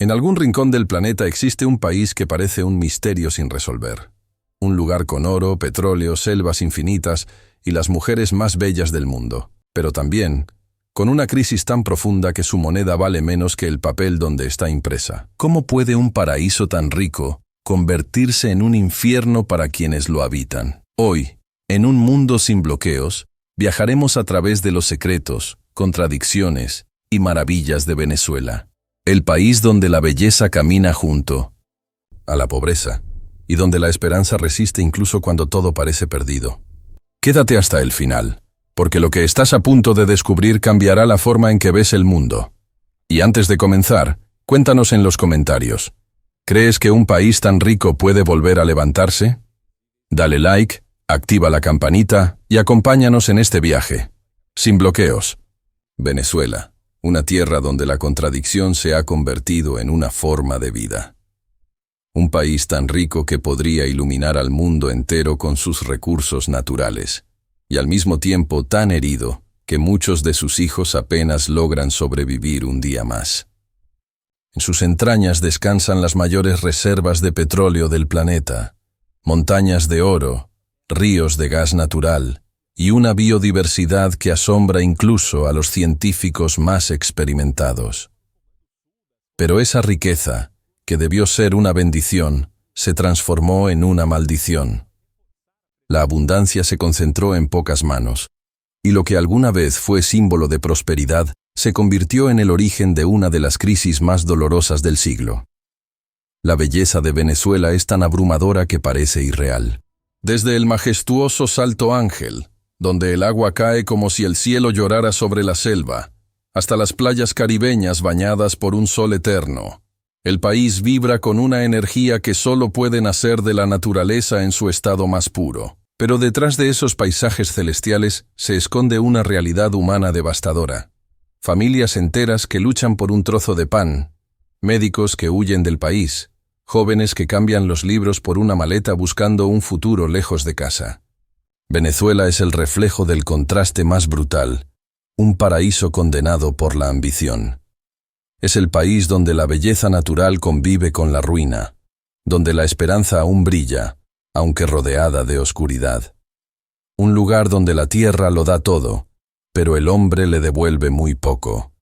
En algún rincón del planeta existe un país que parece un misterio sin resolver. Un lugar con oro, petróleo, selvas infinitas y las mujeres más bellas del mundo. Pero también con una crisis tan profunda que su moneda vale menos que el papel donde está impresa. ¿Cómo puede un paraíso tan rico convertirse en un infierno para quienes lo habitan? Hoy, en un mundo sin bloqueos, viajaremos a través de los secretos, contradicciones y maravillas de Venezuela. El país donde la belleza camina junto a la pobreza y donde la esperanza resiste incluso cuando todo parece perdido. Quédate hasta el final, porque lo que estás a punto de descubrir cambiará la forma en que ves el mundo. Y antes de comenzar, cuéntanos en los comentarios. ¿Crees que un país tan rico puede volver a levantarse? Dale like, activa la campanita y acompáñanos en este viaje. Sin bloqueos. Venezuela, una tierra donde la contradicción se ha convertido en una forma de vida. Un país tan rico que podría iluminar al mundo entero con sus recursos naturales, y al mismo tiempo tan herido que muchos de sus hijos apenas logran sobrevivir un día más. En sus entrañas descansan las mayores reservas de petróleo del planeta, montañas de oro, ríos de gas natural y una biodiversidad que asombra incluso a los científicos más experimentados. Pero esa riqueza, que debió ser una bendición, se transformó en una maldición. La abundancia se concentró en pocas manos, y lo que alguna vez fue símbolo de prosperidad se convirtió en el origen de una de las crisis más dolorosas del siglo. La belleza de Venezuela es tan abrumadora que parece irreal. Desde el majestuoso Salto Ángel, donde el agua cae como si el cielo llorara sobre la selva, hasta las playas caribeñas bañadas por un sol eterno, el país vibra con una energía que solo puede nacer de la naturaleza en su estado más puro. Pero detrás de esos paisajes celestiales se esconde una realidad humana devastadora. Familias enteras que luchan por un trozo de pan, médicos que huyen del país, jóvenes que cambian los libros por una maleta buscando un futuro lejos de casa. Venezuela es el reflejo del contraste más brutal, un paraíso condenado por la ambición. Es el país donde la belleza natural convive con la ruina, donde la esperanza aún brilla, aunque rodeada de oscuridad. Un lugar donde la tierra lo da todo, pero el hombre le devuelve muy poco.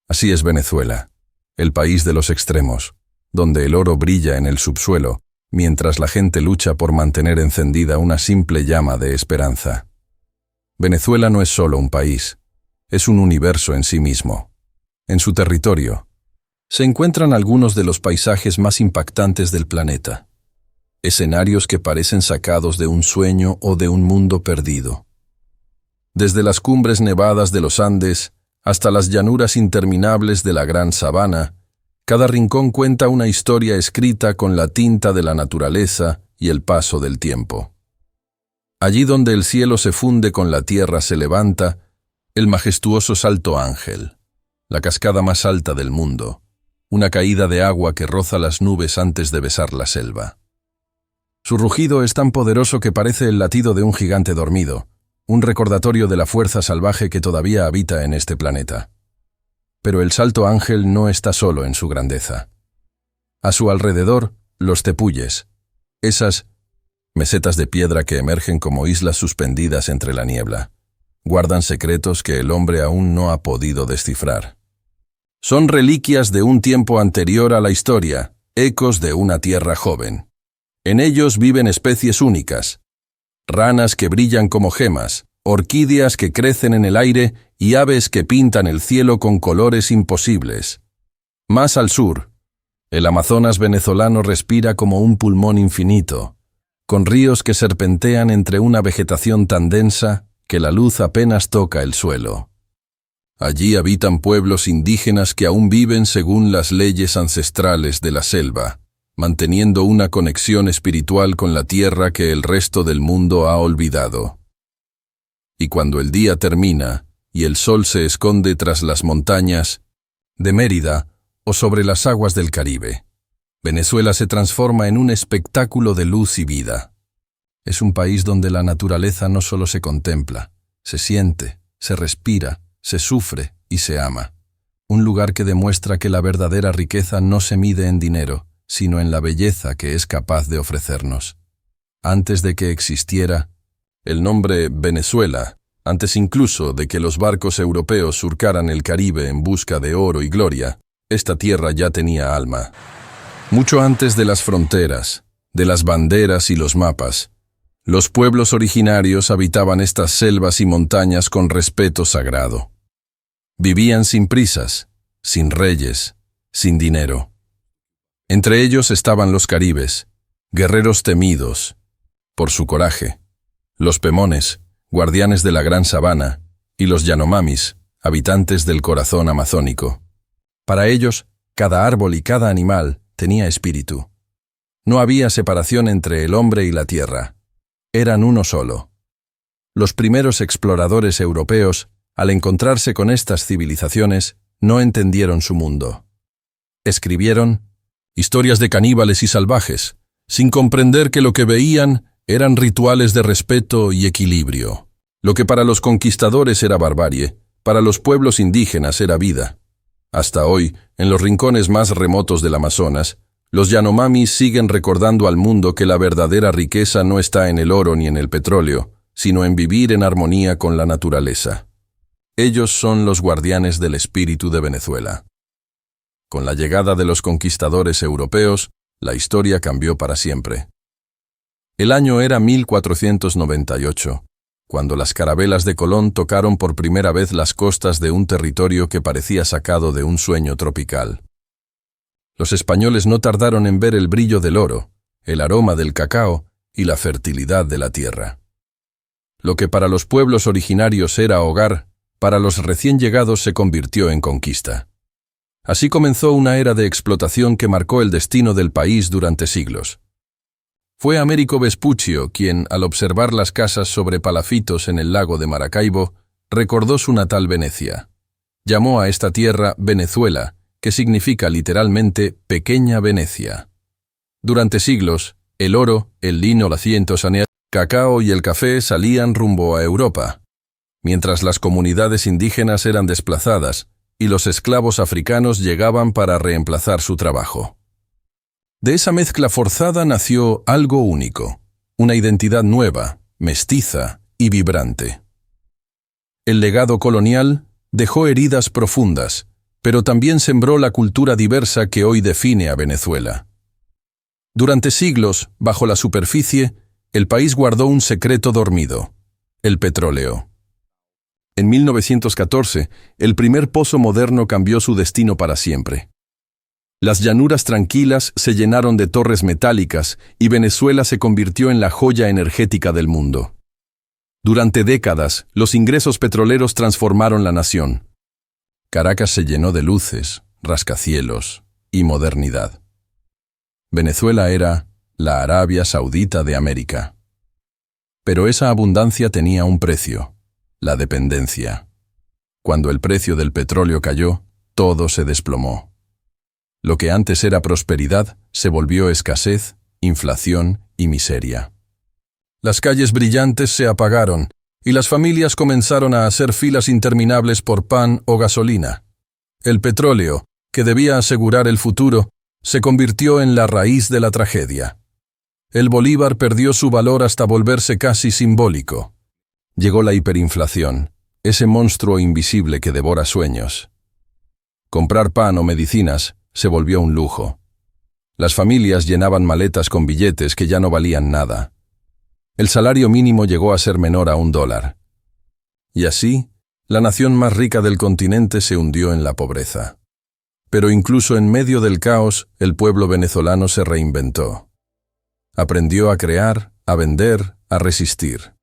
Así es Venezuela, el país de los extremos, donde el oro brilla en el subsuelo, mientras la gente lucha por mantener encendida una simple llama de esperanza. Venezuela no es solo un país, es un universo en sí mismo. En su territorio se encuentran algunos de los paisajes más impactantes del planeta. Escenarios que parecen sacados de un sueño o de un mundo perdido. Desde las cumbres nevadas de los Andes hasta las llanuras interminables de la Gran Sabana, cada rincón cuenta una historia escrita con la tinta de la naturaleza y el paso del tiempo. Allí donde el cielo se funde con la tierra se levanta el majestuoso Salto Ángel, la cascada más alta del mundo, una caída de agua que roza las nubes antes de besar la selva. Su rugido es tan poderoso que parece el latido de un gigante dormido, un recordatorio de la fuerza salvaje que todavía habita en este planeta. Pero el Salto Ángel no está solo en su grandeza. A su alrededor, los tepuyes, esas mesetas de piedra que emergen como islas suspendidas entre la niebla, guardan secretos que el hombre aún no ha podido descifrar. Son reliquias de un tiempo anterior a la historia, ecos de una tierra joven. En ellos viven especies únicas, ranas que brillan como gemas, orquídeas que crecen en el aire y aves que pintan el cielo con colores imposibles. Más al sur, el Amazonas venezolano respira como un pulmón infinito, con ríos que serpentean entre una vegetación tan densa que la luz apenas toca el suelo. Allí habitan pueblos indígenas que aún viven según las leyes ancestrales de la selva, manteniendo una conexión espiritual con la tierra que el resto del mundo ha olvidado. Y cuando el día termina y el sol se esconde tras las montañas de Mérida o sobre las aguas del Caribe, Venezuela se transforma en un espectáculo de luz y vida. Es un país donde la naturaleza no solo se contempla, se siente, se respira, se sufre y se ama. un lugar que demuestra que la verdadera riqueza no se mide en dinero, sino en la belleza que es capaz de ofrecernos. Antes de que existiera el nombre Venezuela, antes incluso de que los barcos europeos surcaran el Caribe en busca de oro y gloria, esta tierra ya tenía alma. Mucho antes de las fronteras, de las banderas y los mapas, los pueblos originarios habitaban estas selvas y montañas con respeto sagrado. Vivían sin prisas, sin reyes, sin dinero. Entre ellos estaban los caribes, guerreros temidos por su coraje, los pemones, guardianes de la gran sabana, y los yanomamis, habitantes del corazón amazónico. Para ellos, cada árbol y cada animal tenía espíritu. No había separación entre el hombre y la tierra. Eran uno solo. Los primeros exploradores europeos, al encontrarse con estas civilizaciones, no entendieron su mundo. Escribieron historias de caníbales y salvajes, sin comprender que lo que veían eran rituales de respeto y equilibrio. Lo que para los conquistadores era barbarie, para los pueblos indígenas era vida. Hasta hoy, en los rincones más remotos del Amazonas, los Yanomamis siguen recordando al mundo que la verdadera riqueza no está en el oro ni en el petróleo, sino en vivir en armonía con la naturaleza. Ellos son los guardianes del espíritu de Venezuela. Con la llegada de los conquistadores europeos, la historia cambió para siempre. El año era 1498, cuando las carabelas de Colón tocaron por primera vez las costas de un territorio que parecía sacado de un sueño tropical. Los españoles no tardaron en ver el brillo del oro, el aroma del cacao y la fertilidad de la tierra. Lo que para los pueblos originarios era hogar, para los recién llegados se convirtió en conquista. Así comenzó una era de explotación que marcó el destino del país durante siglos. Fue Américo Vespuccio quien, al observar las casas sobre palafitos en el lago de Maracaibo, recordó su natal Venecia. Llamó a esta tierra Venezuela, que significa literalmente pequeña Venecia. Durante siglos, el oro, el lino, la el cacao y el café salían rumbo a Europa, mientras las comunidades indígenas eran desplazadas y los esclavos africanos llegaban para reemplazar su trabajo. De esa mezcla forzada nació algo único, una identidad nueva, mestiza y vibrante. El legado colonial dejó heridas profundas, pero también sembró la cultura diversa que hoy define a Venezuela. Durante siglos, bajo la superficie, el país guardó un secreto dormido: el petróleo. En 1914, el primer pozo moderno cambió su destino para siempre. Las llanuras tranquilas se llenaron de torres metálicas y Venezuela se convirtió en la joya energética del mundo. Durante décadas, los ingresos petroleros transformaron la nación. Caracas se llenó de luces, rascacielos y modernidad. Venezuela era la Arabia Saudita de América. Pero esa abundancia tenía un precio: la dependencia. Cuando el precio del petróleo cayó, todo se desplomó. Lo que antes era prosperidad se volvió escasez, inflación y miseria. Las calles brillantes se apagaron y las familias comenzaron a hacer filas interminables por pan o gasolina. El petróleo, que debía asegurar el futuro, se convirtió en la raíz de la tragedia. El bolívar perdió su valor hasta volverse casi simbólico. Llegó la hiperinflación, ese monstruo invisible que devora sueños. Comprar pan o medicinas se volvió un lujo. Las familias llenaban maletas con billetes que ya no valían nada. El salario mínimo llegó a ser menor a $1. Y así, la nación más rica del continente se hundió en la pobreza. Pero incluso en medio del caos, el pueblo venezolano se reinventó. Aprendió a crear, a vender, a resistir.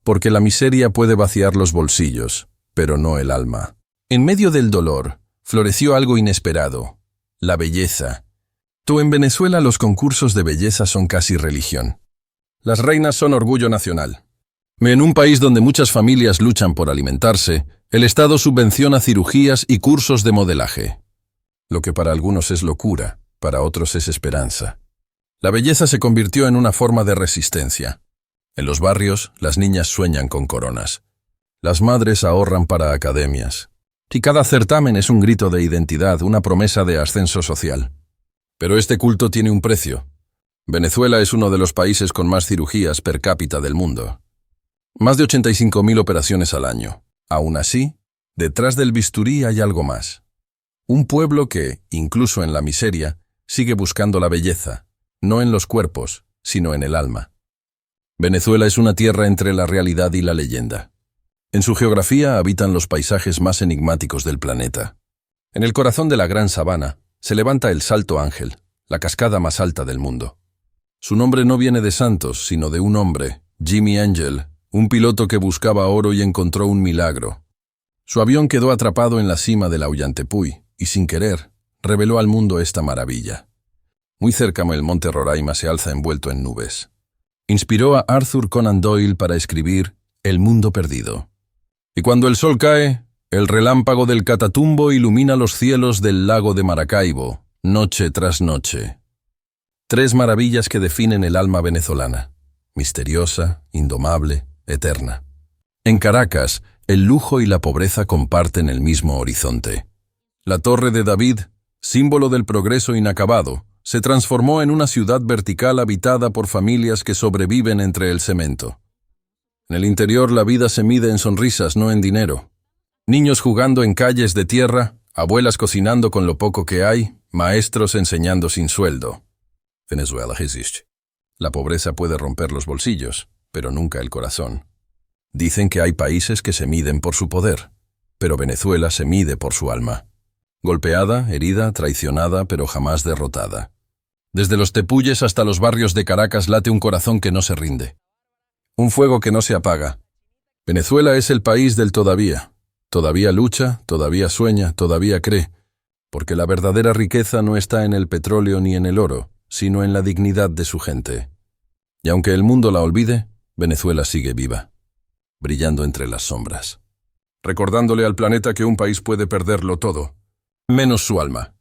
Porque la miseria puede vaciar los bolsillos, pero no el alma. En medio del dolor, floreció algo inesperado: la belleza. En Venezuela los concursos de belleza son casi religión. Las reinas son orgullo nacional. En un país donde muchas familias luchan por alimentarse, el Estado subvenciona cirugías y cursos de modelaje. Lo que para algunos es locura, para otros es esperanza. La belleza se convirtió en una forma de resistencia. En los barrios, las niñas sueñan con coronas. Las madres ahorran para academias. Y cada certamen es un grito de identidad, una promesa de ascenso social. Pero este culto tiene un precio. Venezuela es uno de los países con más cirugías per cápita del mundo. Más de 85.000 operaciones al año. Aún así, detrás del bisturí hay algo más. Un pueblo que, incluso en la miseria, sigue buscando la belleza, no en los cuerpos, sino en el alma. Venezuela es una tierra entre la realidad y la leyenda. En su geografía habitan los paisajes más enigmáticos del planeta. En el corazón de la gran sabana se levanta el Salto Ángel, la cascada más alta del mundo. Su nombre no viene de santos, sino de un hombre, Jimmy Angel, un piloto que buscaba oro y encontró un milagro. Su avión quedó atrapado en la cima del Ollantaytambo y, sin querer, reveló al mundo esta maravilla. Muy cerca el monte Roraima se alza envuelto en nubes. Inspiró a Arthur Conan Doyle para escribir El mundo perdido. Y cuando el sol cae, el relámpago del Catatumbo ilumina los cielos del lago de Maracaibo, noche tras noche. 3 maravillas que definen el alma venezolana: misteriosa, indomable, eterna. En Caracas, el lujo y la pobreza comparten el mismo horizonte. La Torre de David, símbolo del progreso inacabado, se transformó en una ciudad vertical habitada por familias que sobreviven entre el cemento. En el interior la vida se mide en sonrisas, no en dinero. Niños jugando en calles de tierra, abuelas cocinando con lo poco que hay, maestros enseñando sin sueldo. Venezuela existe. La pobreza puede romper los bolsillos, pero nunca el corazón. Dicen que hay países que se miden por su poder, pero Venezuela se mide por su alma. Golpeada, herida, traicionada, pero jamás derrotada. Desde los tepuyes hasta los barrios de Caracas late un corazón que no se rinde. Un fuego que no se apaga. Venezuela es el país del todavía. Todavía lucha, todavía sueña, todavía cree. Porque la verdadera riqueza no está en el petróleo ni en el oro, sino en la dignidad de su gente. Y aunque el mundo la olvide, Venezuela sigue viva, brillando entre las sombras. Recordándole al planeta que un país puede perderlo todo, menos su alma.